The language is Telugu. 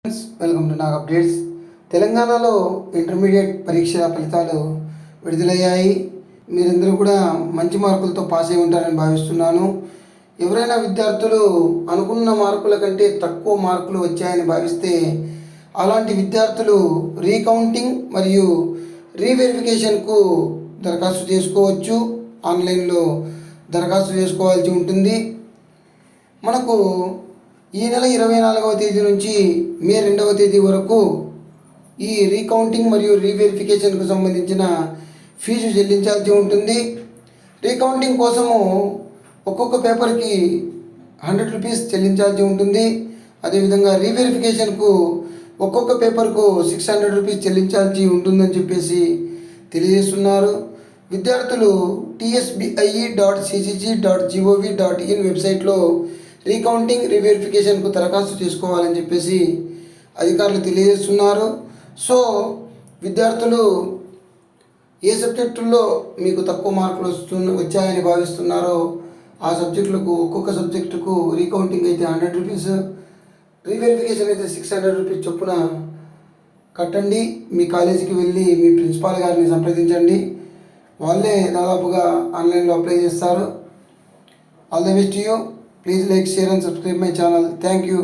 Welcome to Nag updates. తెలంగాణలో ఇంటర్మీడియట్ పరీక్షల ఫలితాలు విడుదలయ్యాయి. మీరందరూ కూడా మంచి మార్కులతో పాస్ అయి ఉంటారని భావిస్తున్నాను. ఎవరైనా విద్యార్థులు అనుకున్న మార్కుల కంటే తక్కువ మార్కులు వచ్చాయని భావిస్తే అలాంటి విద్యార్థులు రీకౌంటింగ్ మరియు రీవెరిఫికేషన్కు దరఖాస్తు చేసుకోవచ్చు. ఆన్లైన్లో దరఖాస్తు చేసుకోవాల్సి ఉంటుంది. మనకు ఈ నెల 24వ తేదీ నుంచి మే 2వ తేదీ వరకు ఈ రీకౌంటింగ్ మరియు రీవెరిఫికేషన్కు సంబంధించిన ఫీజు చెల్లించాల్సి ఉంటుంది. రీకౌంటింగ్ కోసము ఒక్కొక్క పేపర్కి 100 రూపీస్ చెల్లించాల్సి ఉంటుంది. అదేవిధంగా రీవెరిఫికేషన్కు ఒక్కొక్క పేపర్కు 600 రూపీస్ చెల్లించాల్సి ఉంటుందని చెప్పేసి తెలియజేస్తున్నారు. విద్యార్థులు tsbi.ccg.gov.in వెబ్సైట్లో రీకౌంటింగ్ రీవెరిఫికేషన్కు దరఖాస్తు చేసుకోవాలని చెప్పేసి అధికారులు తెలియజేస్తున్నారు. సో విద్యార్థులు ఏ సబ్జెక్టుల్లో మీకు తక్కువ మార్కులు వచ్చాయని భావిస్తున్నారో ఆ సబ్జెక్టులకు ఒక్కొక్క సబ్జెక్టుకు రీకౌంటింగ్ అయితే 100 రూపీస్, రీవెరిఫికేషన్ అయితే 600 రూపీస్ చొప్పున కట్టండి. మీ కాలేజీకి వెళ్ళి మీ ప్రిన్సిపాల్ గారిని సంప్రదించండి. వాళ్ళే దాదాపుగా ఆన్లైన్లో అప్లై చేస్తారు. All the best to you. Please like, share and subscribe my channel. Thank you.